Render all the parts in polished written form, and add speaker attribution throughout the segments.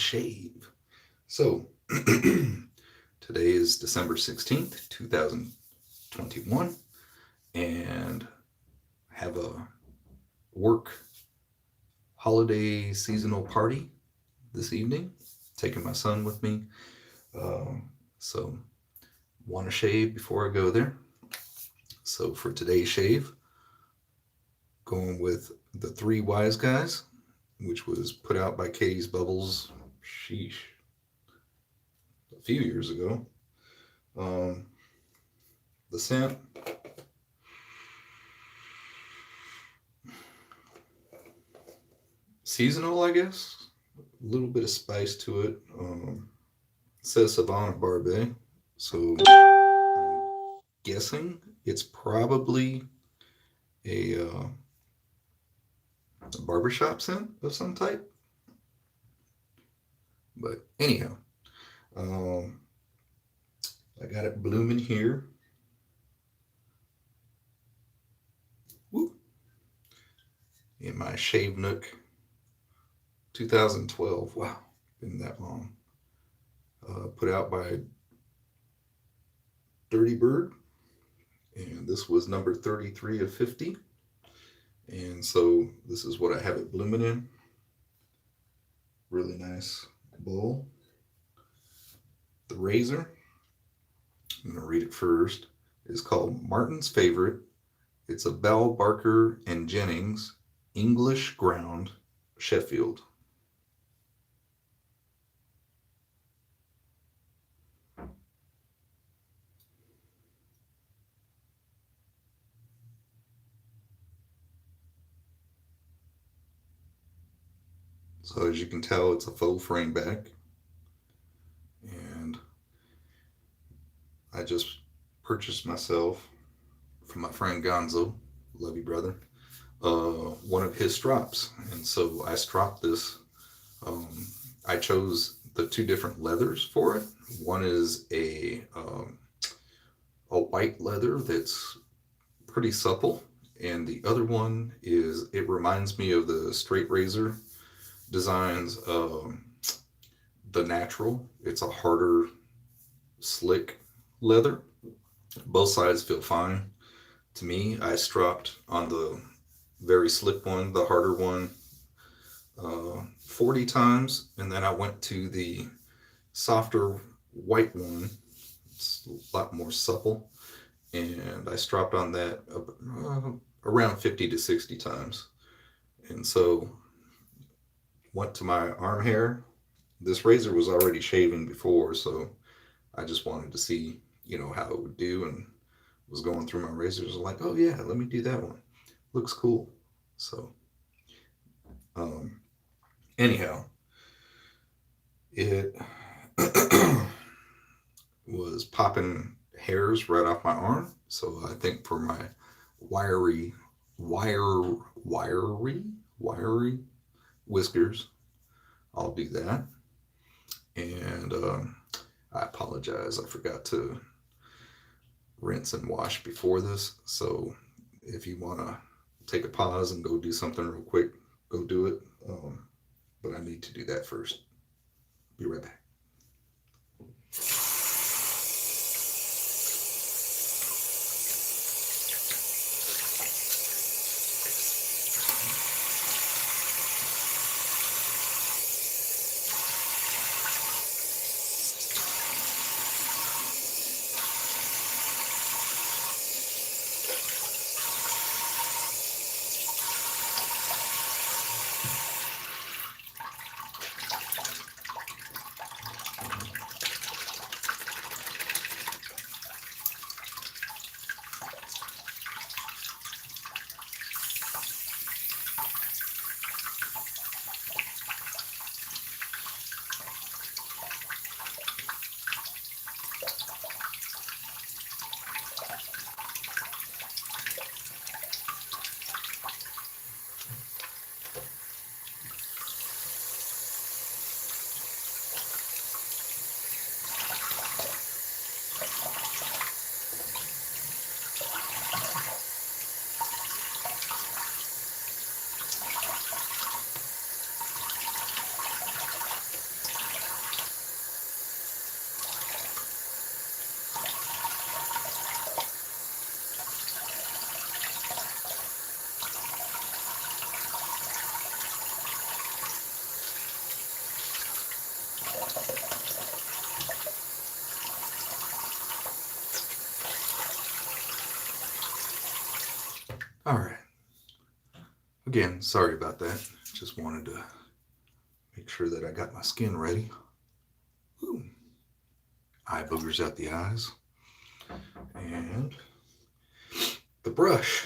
Speaker 1: shave. So, today is December 16th, 2021, and I have a work holiday seasonal party this evening. Taking my son with me. So, want to shave before I go there. So, for today's shave, going with the Three Wise Guys, which was put out by Katie's Bubbles, sheesh, a few years ago. Um, the scent, seasonal, I guess. A little bit of spice to it. It says Savannah Barbe, so I'm guessing it's probably a barbershop scent of some type. But anyhow, um, I got it blooming here. Woo, in my Shave Nook 2012. Wow, been that long. Put out by Dirty Bird, and this was number 33 of 50. And so this is what I have it blooming in. Really nice bowl. The razor, I'm going to read it first, is called Martin's Favorite. It's a Bell, Barker, and Jennings English Ground Sheffield. So as you can tell, it's a faux frame back. And I just purchased myself from my friend Gonzo, love you brother, one of his strops. And so I stropped this. Um, I chose the two different leathers for it. One is a white leather that's pretty supple, and the other one is, it reminds me of the straight razor designs. The natural, it's a harder, slick leather. Both sides feel fine to me. I stropped on the very slick one, the harder one, 40 times, and then I went to the softer white one. It's a lot more supple, and I stropped on that around 50 to 60 times. And so went to my arm hair. This razor was already shaving before, so I just wanted to see, how it would do, and was going through my razors like, oh yeah, let me do that one. Looks cool. So, um, anyhow, it was popping hairs right off my arm. So I think for my wiry, wiry whiskers, I'll do that. And I apologize, I forgot to rinse and wash before this. So if you want to take a pause and go do something real quick, go do it. But I need to do that first. Be right back. All right. Again, sorry about that. Just wanted to make sure that I got my skin ready. Ooh. Eye boogers out the eyes. And the brush.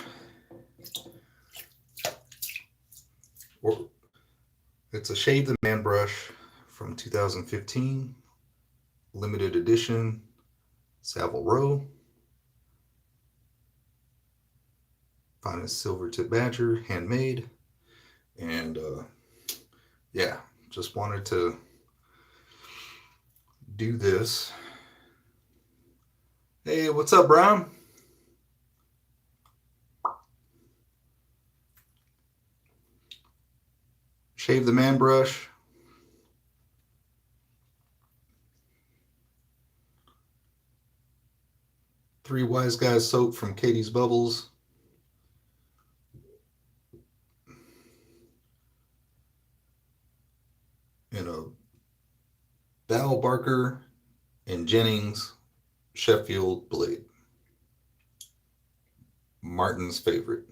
Speaker 1: It's a Shave the Man brush from 2015, limited edition, Savile Row. Finest silver tip badger, handmade. And yeah, just wanted to do this. Hey, what's up, Brown? Shave the Man brush. Three Wise Guys soap from Katie's Bubbles. And a Val Barker and Jennings Sheffield blade. Martin's favorite.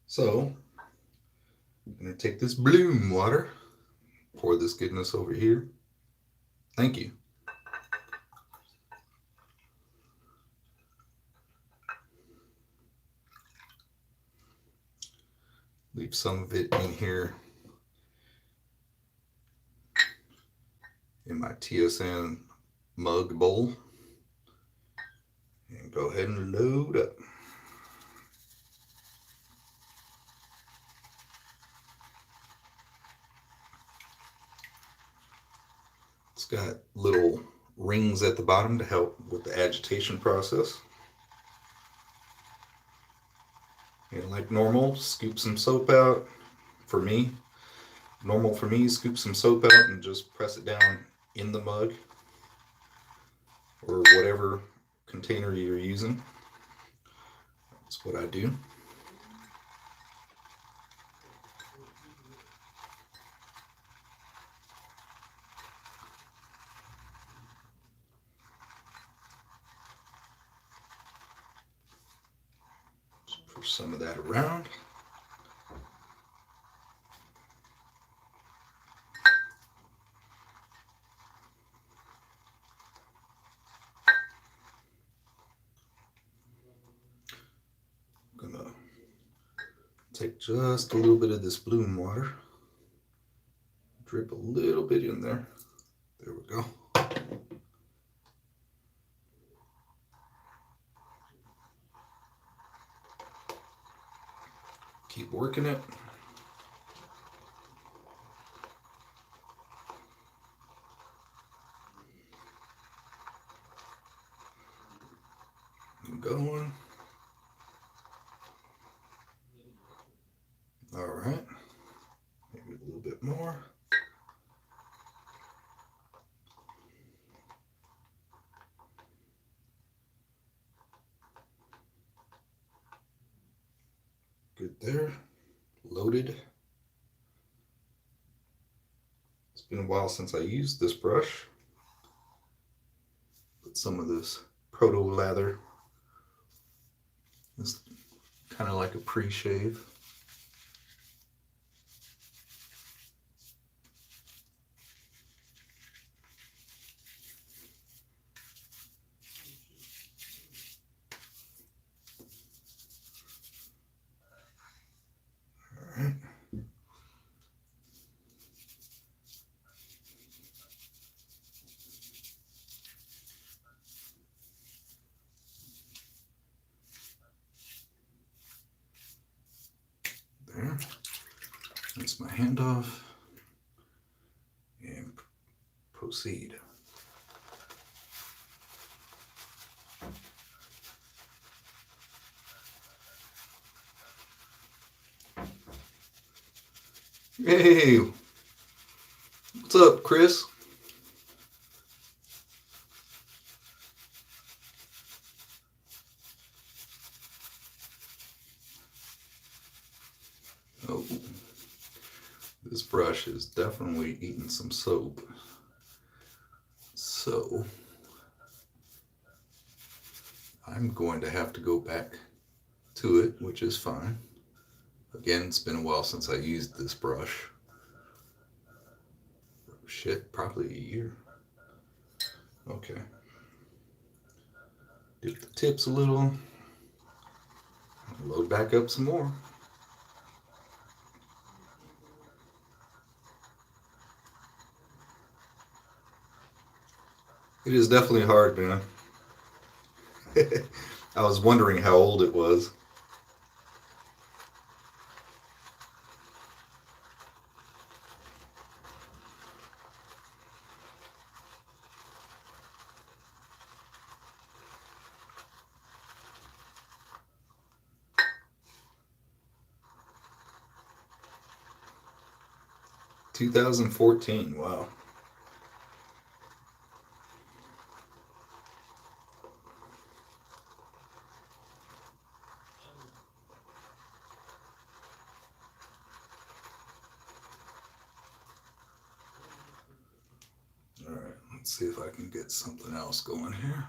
Speaker 1: So, I'm going to take this bloom water, pour this goodness over here. Thank you. Leave some of it in here in my TSN mug bowl. And go ahead and load up. It's got little rings at the bottom to help with the agitation process. And like normal, scoop some soap out. For me, normal for me, scoop some soap out and just press it down in the mug or whatever container you're using. That's what I do. Just push some of that around. I'm gonna take just a little bit of this bloom water, drip a little bit in there. There we go. Keep working it. Keep going. All right. Maybe a little bit more. Good there. Loaded. It's been a while since I used this brush. Put some of this proto lather. It's kind of like a pre-shave. All right. There. Rinse my hand off and proceed. Hey, what's up, Chris? Oh, this brush is definitely eating some soap. So I'm going to have to go back to it, which is fine. Again, it's been a while since I used this brush. Shit, probably a year. Okay. Dip the tips a little. Load back up some more. It is definitely hard, man. I was wondering how old it was. $2014. Wow. All right, let's see if I can get something else going here.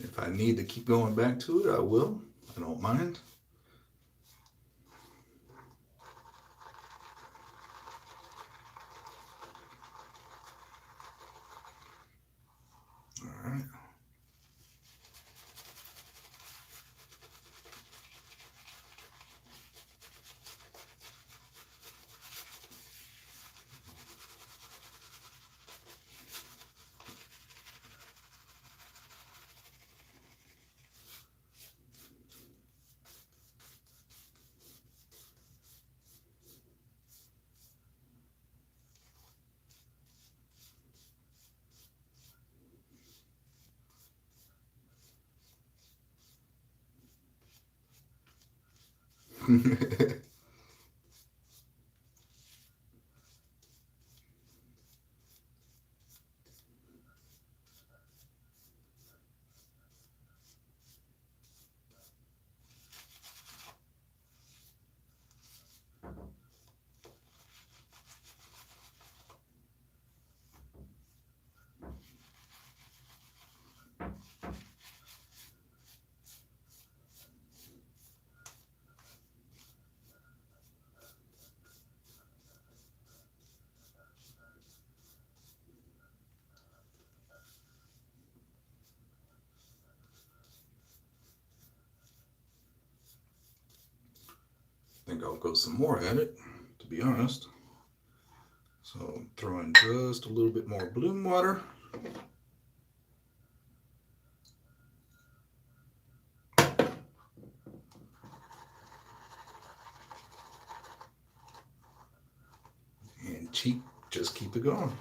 Speaker 1: If I need to keep going back to it, I will. I don't mind. All right. I think I'll go some more at it, to be honest. So throw in just a little bit more bloom water. And just keep it going.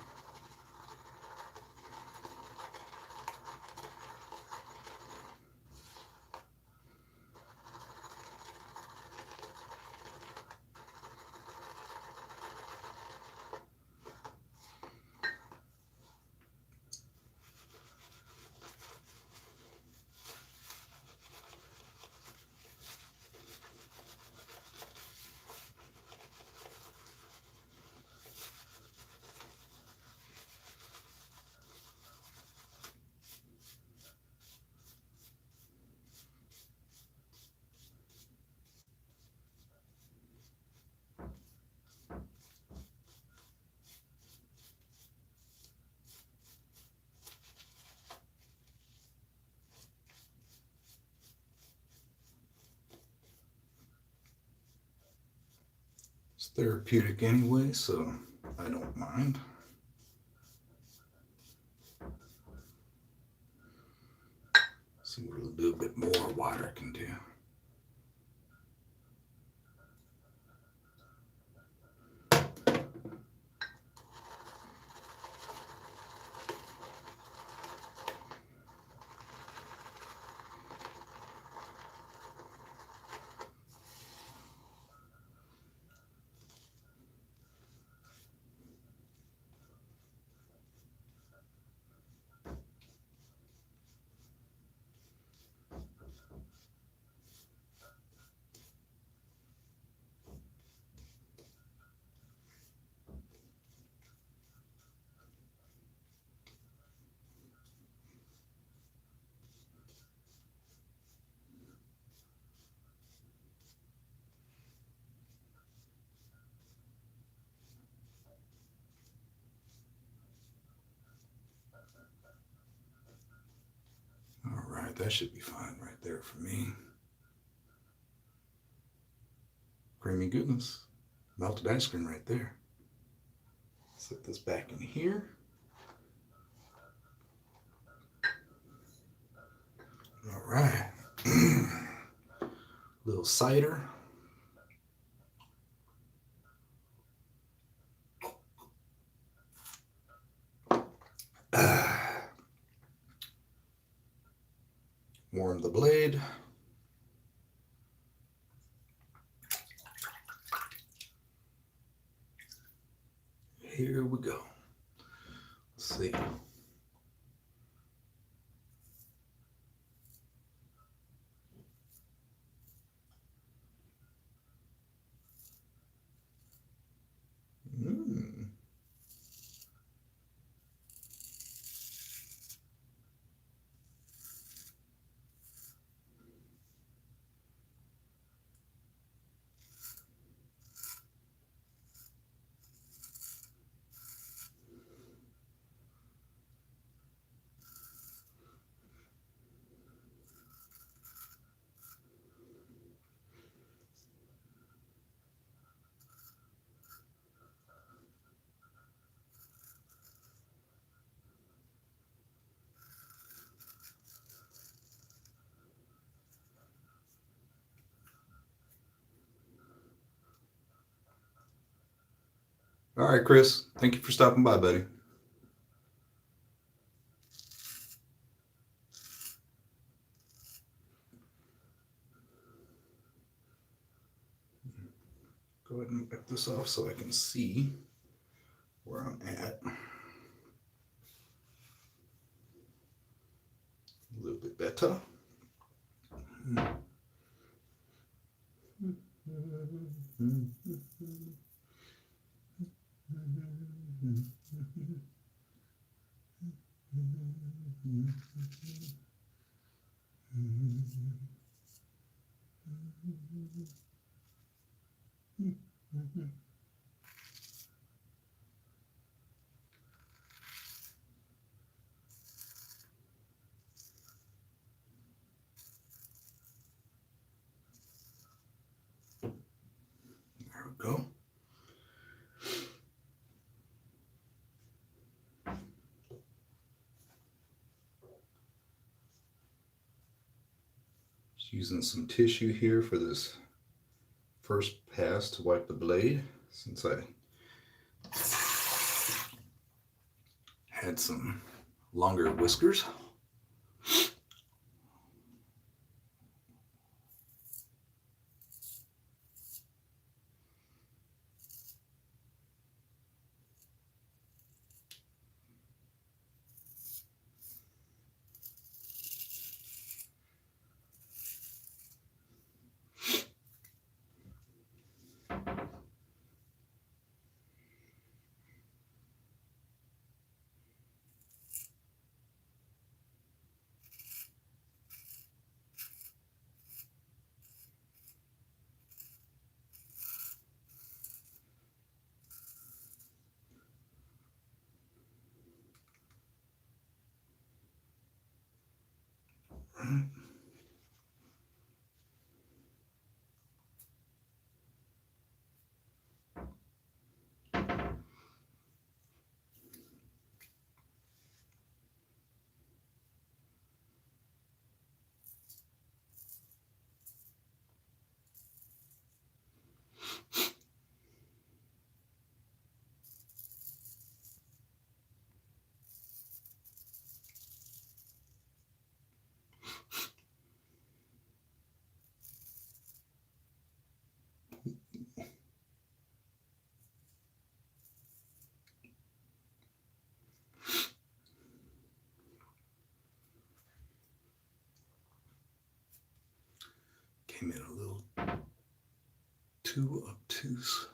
Speaker 1: It's therapeutic anyway, so I don't mind. See what a little bit more water can do. that should be fine right there for me. Creamy goodness. Melted ice cream right there. Set this back in here. All right. Little cider. Warm the blade. Here we go. Let's see. Mm. All right, Chris. Thank you for stopping by, buddy. Go ahead and wipe this off so I can see where I'm at. A little bit better. There we go. Just using some tissue here for this first pass to wipe the blade, since I had some longer whiskers. Came in a little too obtuse.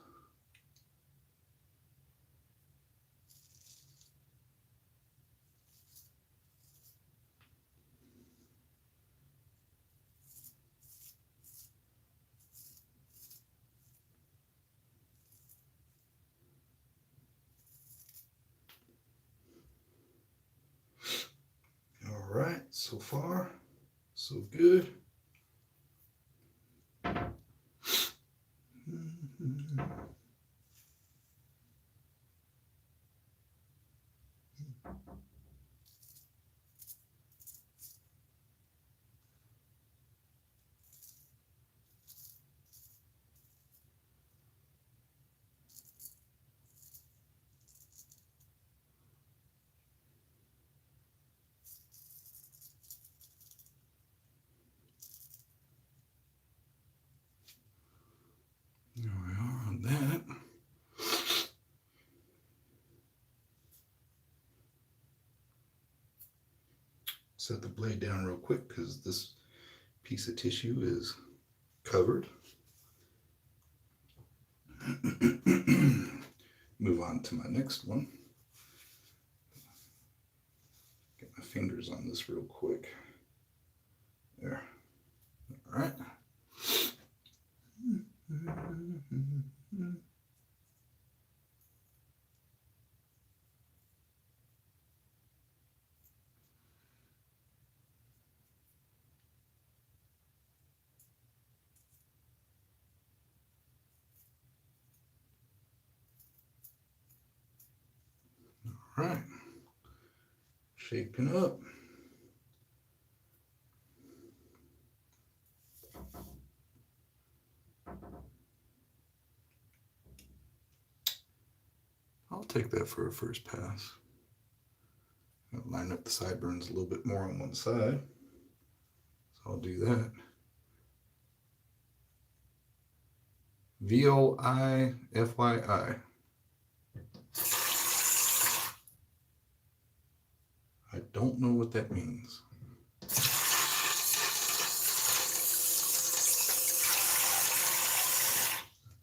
Speaker 1: All right, so far So good. There we are on that. Set the blade down real quick because this piece of tissue is covered. Move on to my next one. Get my fingers on this real quick. There. All right. All right. Shaping up. I'll take that for a first pass. I'll line up the sideburns a little bit more on one side. So I'll do that. VOIFYI. I don't know what that means.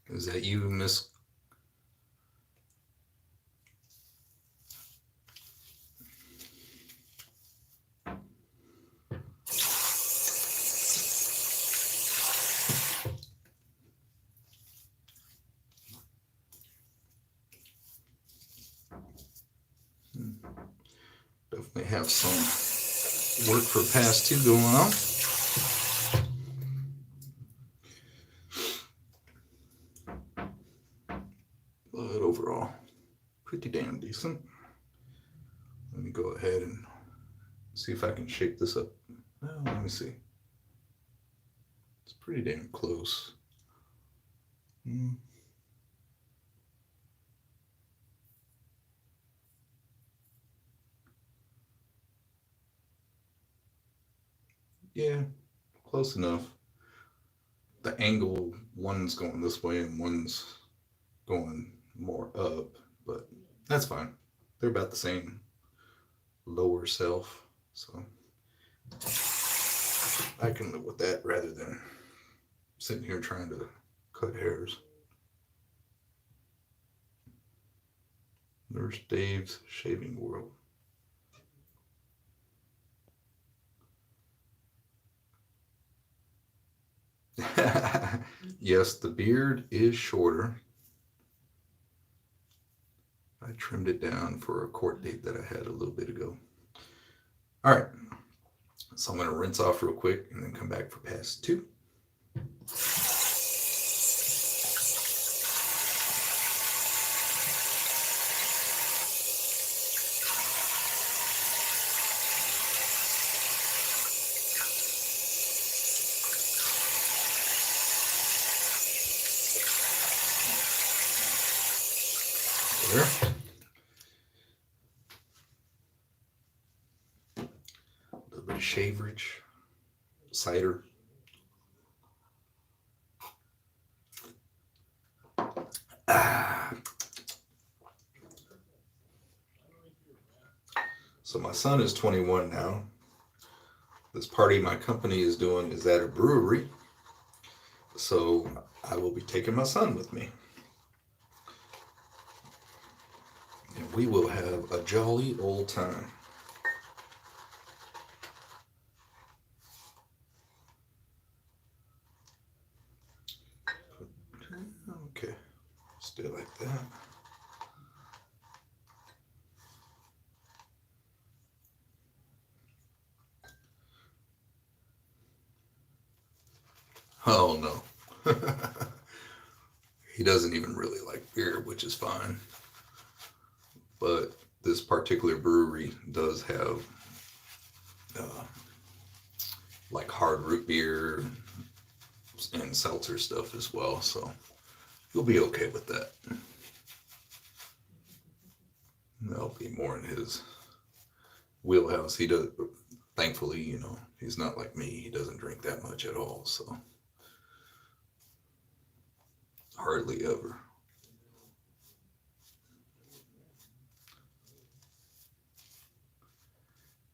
Speaker 1: Is that you, Miss? Definitely have some work for pass 2 going on. But overall, pretty damn decent. Let me go ahead and see if I can shape this up. Well, let me see. It's pretty damn close. Yeah, close enough. The angle, one's going this way and one's going more up, but that's fine. They're about the same lower self, so I can live with that rather than sitting here trying to cut hairs. Nurse Dave's Shaving World. Yes, the beard is shorter. I trimmed it down for a court date that I had a little bit ago. All right, so I'm going to rinse off real quick and then come back for pass 2. There. A little bit of shaverage, cider. So my son is 21 now. This party my company is doing is at a brewery. So I will be taking my son with me. And we will have a jolly old time. Okay, stay like that. Oh no. He doesn't even really like beer, which is fine. But this particular brewery does have uh, like hard root beer and seltzer stuff as well, so you'll be okay with that. That'll be more in his wheelhouse. He does, thankfully, he's not like me. He doesn't drink that much at all, so hardly ever.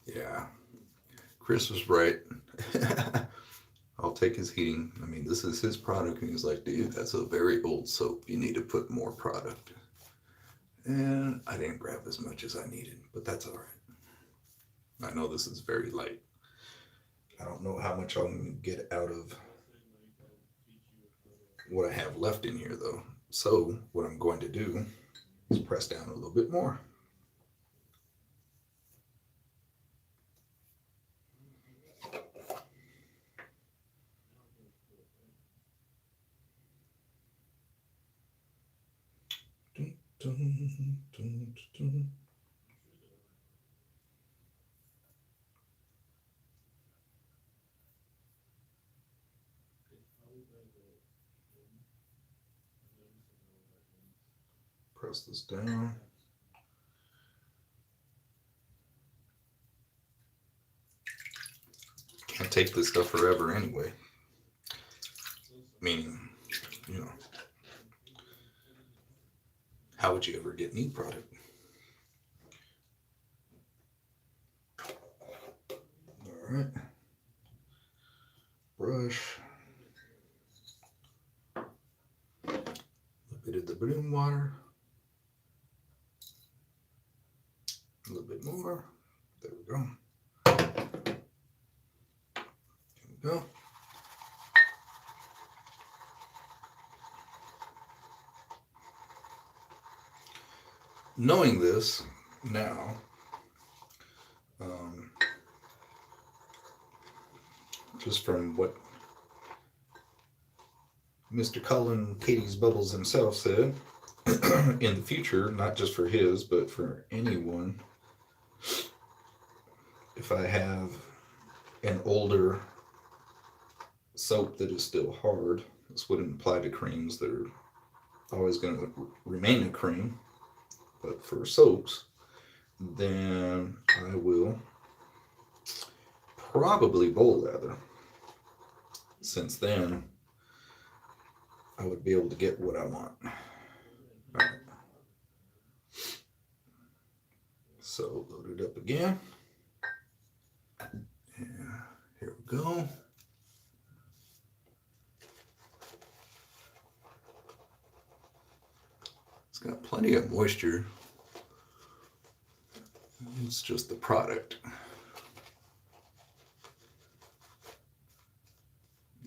Speaker 1: Yeah, Chris was right. I'll take his heating. I mean, this is his product, and he's like, dude, that's a very old soap. You need to put more product. And I didn't grab as much as I needed, but that's all right. I know this is very light. I don't know how much I'm going to get out of what I have left in here, though. So, what I'm going to do is press down a little bit more. Dun, dun, dun, dun. Press this down. Can't take this stuff forever anyway. Meaning, you know, how would you ever get new product? All right. Brush. A bit of the broom water. A little bit more. There we go. There we go. Knowing this now, um, just from what Mr. Cullen Katie's Bubbles himself said, in the future, not just for his, but for anyone, if I have an older soap that is still hard, this wouldn't apply to creams that are always going to remain a cream, but for soaps, then I will probably bowl lather, since then I would be able to get what I want. All right. So load it up again. Yeah, here we go. It's got plenty of moisture. It's just the product.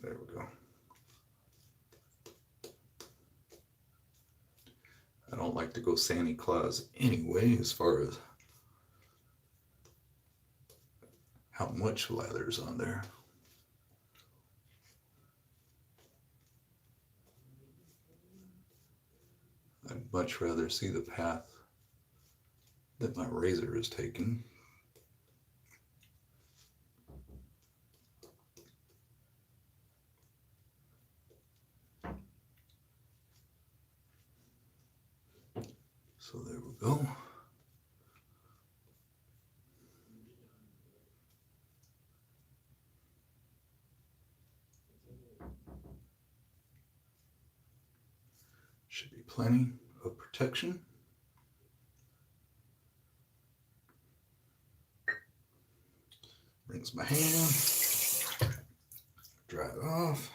Speaker 1: There we go. I don't like to go Santa Claus anyway, as far as how much lather is on there. I'd much rather see the path that my razor is taking. So there we go. Should be plenty of protection. Rinse my hand, dry it off.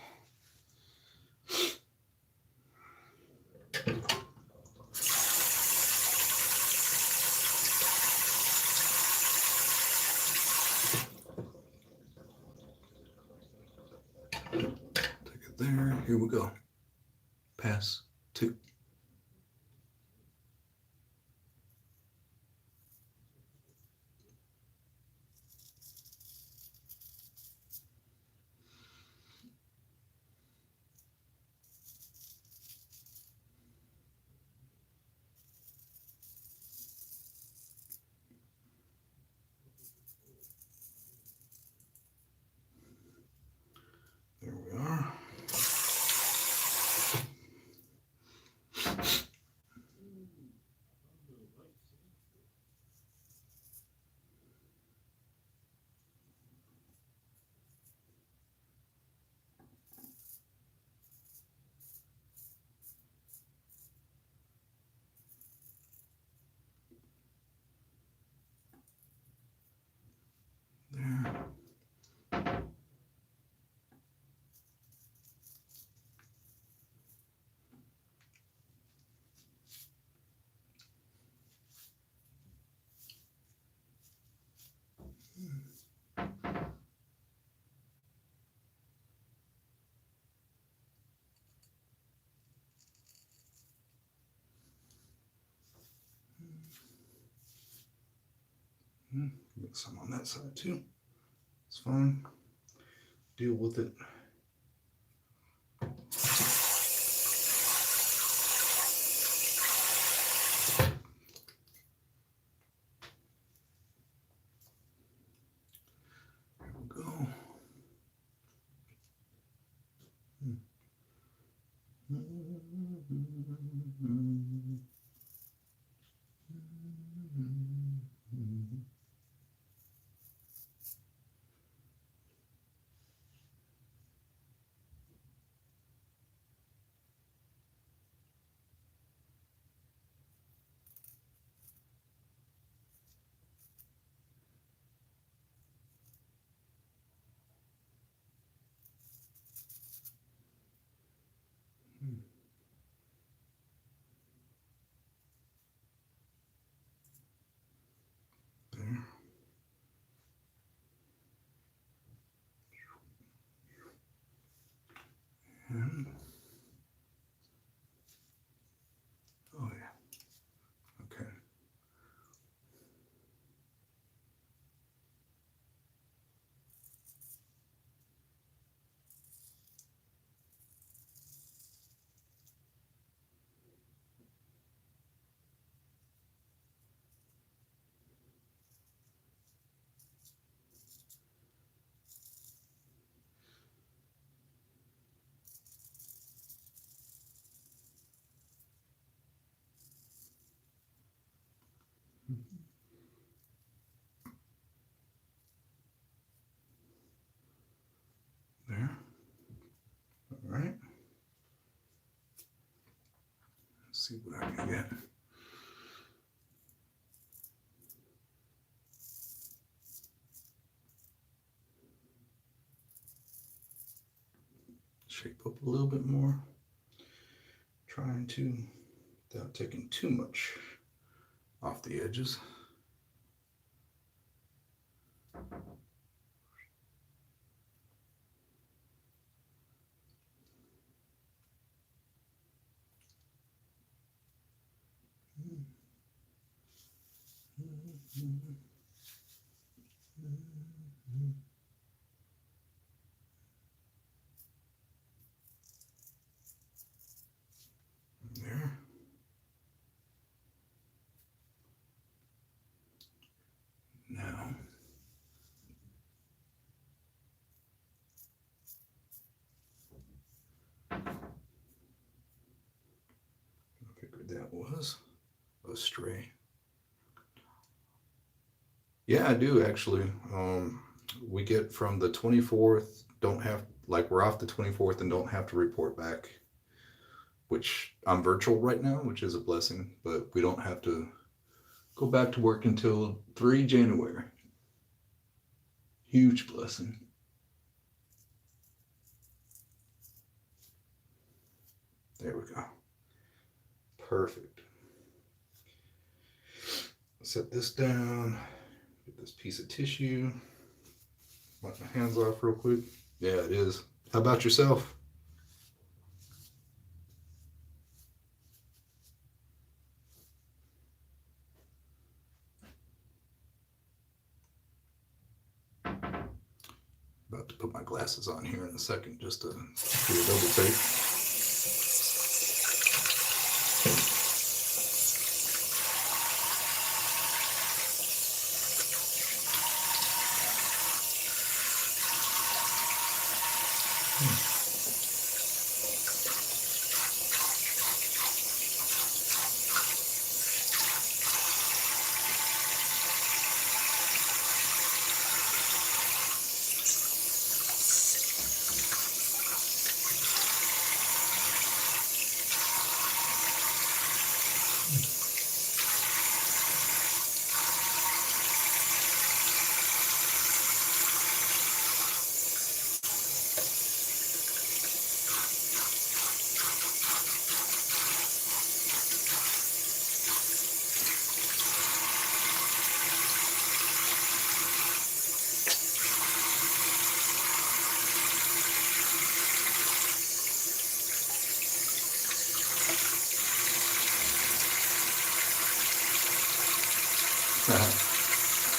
Speaker 1: Take it there. Here we go. Pass 2. Get some on that side too. It's fine. Deal with it. There we go. There. And, oh yeah, okay. There. All right. Let's see what I can get. Shape up a little bit more. Trying to, without taking too much off the edges. There. Now, I figured that was a stray. Yeah, I do actually. We get from the 24th, don't have, like, we're off the 24th and don't have to report back, which I'm virtual right now, which is a blessing, but we don't have to go back to work until 3 January. Huge blessing. There we go. Perfect. Set this down. Get this piece of tissue. Wipe my hands off real quick. Yeah, it is. How about yourself? About to put my glasses on here in a second just to do a double take.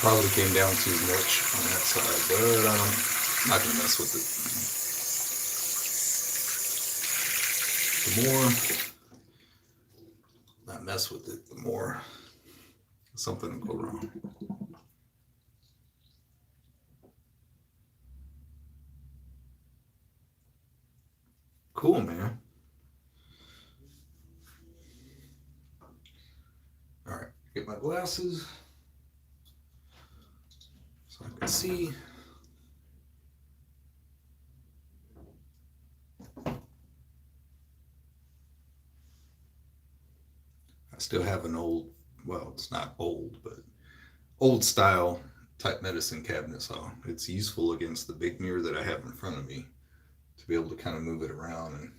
Speaker 1: Probably came down too much on that side, but I'm not gonna mess with it. The more I mess with it, the more something will go wrong. Cool, man. All right, get my glasses so I can see. I still have an old, well, it's not old, but old style type medicine cabinet, so it's useful against the big mirror that I have in front of me to be able to kind of move it around and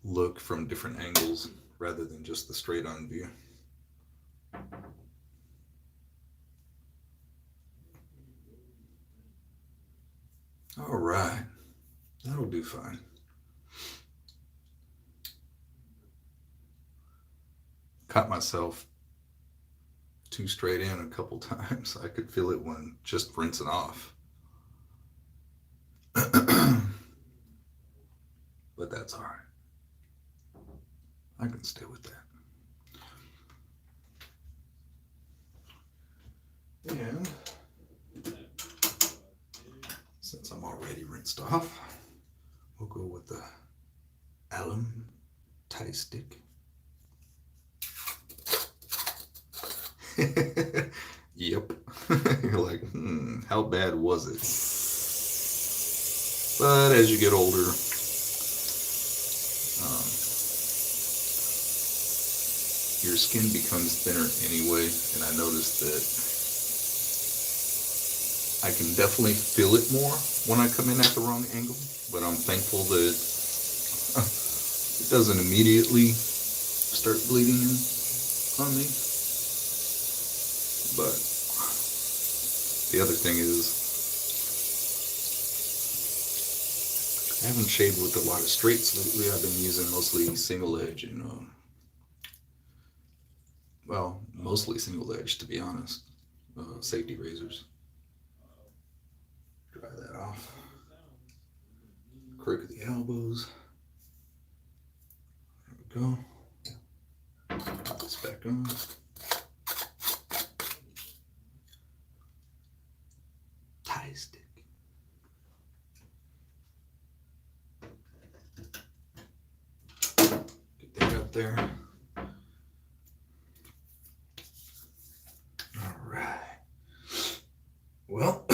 Speaker 1: look from different angles rather than just the straight on view. All right, that'll do fine. Caught myself too straight in a couple times. I could feel it when just rinsing off. But that's all right. I can stay with that. And since I'm already rinsed off, we'll go with the alum tie stick. Yep. You're like, how bad was it? But as you get older, your skin becomes thinner anyway, and I noticed that I can definitely feel it more when I come in at the wrong angle, but I'm thankful that it doesn't immediately start bleeding on me. But the other thing is, I haven't shaved with a lot of straights lately. I've been using mostly single edge and, well, mostly single edge to be honest, safety razors. Dry that off. Crook of the elbows. There we go. Put this back on. Tie stick. Get that up there. All right. Well,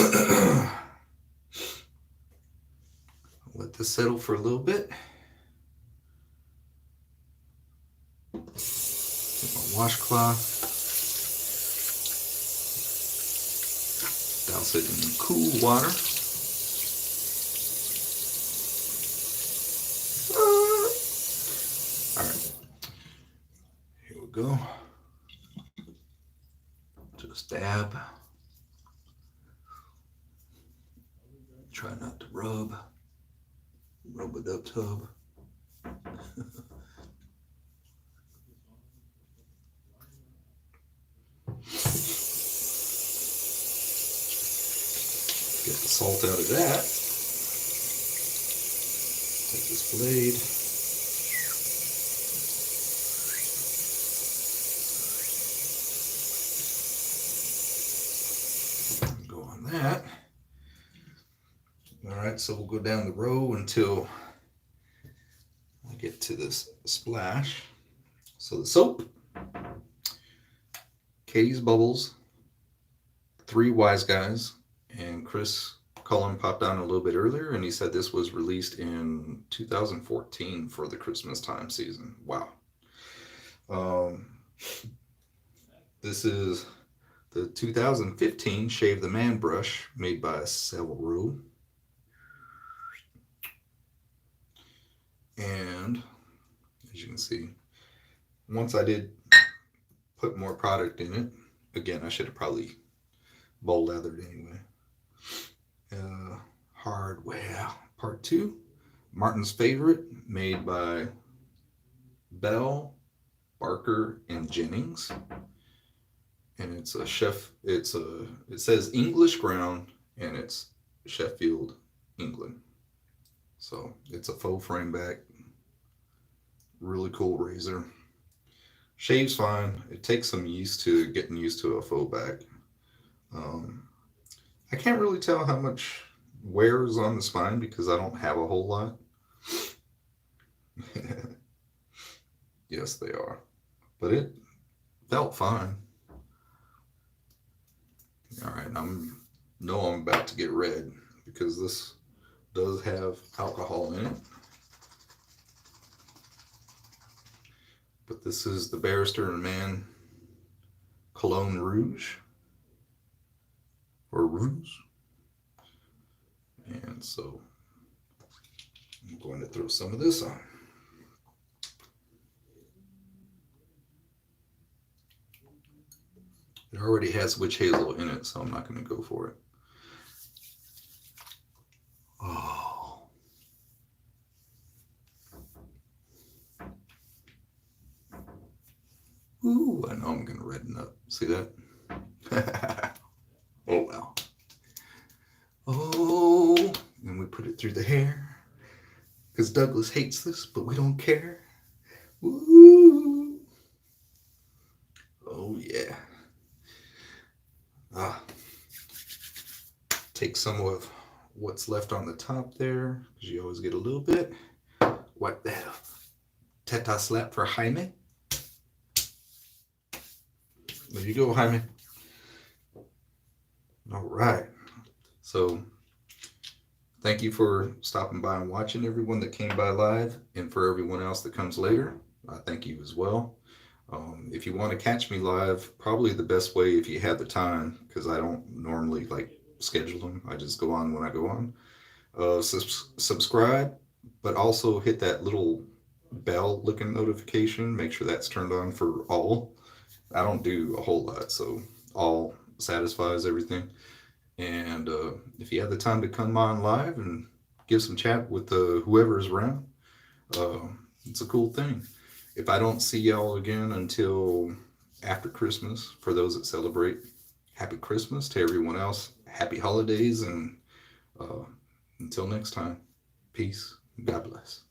Speaker 1: let this settle for a little bit. Get my washcloth. Douse it in cool water. All right. Here we go. Just dab. Try not to rub. Rub it up tub. Get the salt out of that. Take this blade. Go on that. All right, so we'll go down the row until I get to this splash. So the soap, Katie's Bubbles, Three Wise Guys, and Chris Cullen popped on a little bit earlier, and he said this was released in 2014 for the Christmas time season. Wow. This is the 2015 Shave the Man brush made by Celeru. And as you can see, once I did put more product in it, again, I should have probably bowl leathered anyway. Hardware Part 2, Martin's Favorite, made by Bell, Barker, and Jennings. and it's a chef. It says English ground, and it's Sheffield, England. So it's a faux frame back, really cool razor. Shaves fine. It takes some getting used to a faux back. Um, I can't really tell how much wear is on the spine because I don't have a whole lot. Yes, they are, but it felt fine. All right, I'm about to get red because this does have alcohol in it. But this is the Barrister and Mann Cologne Rouge, or Rouge. And so I'm going to throw some of this on. It already has witch hazel in it, so I'm not going to go for it. Oh. Ooh, I know I'm going to redden up. See that? Oh, well. Oh, and we put it through the hair. Because Douglas hates this, but we don't care. Woo! Oh, yeah. Take some of what's left on the top there, because you always get a little bit. Wipe that up. Teta slap for Jaime. There you go, Jaime. All right. So, thank you for stopping by and watching, everyone that came by live, and for everyone else that comes later. I thank you as well. If you want to catch me live, probably the best way if you have the time, because I don't normally schedule them. I just go on when I go on. Subscribe, but also hit that little bell looking notification. Make sure that's turned on for all. I don't do a whole lot, so all satisfies everything. And if you have the time to come on live and give some chat with whoever's around, it's a cool thing. If I don't see y'all again until after Christmas, for those that celebrate, happy Christmas. To everyone else, happy holidays. And until next time, peace. God bless.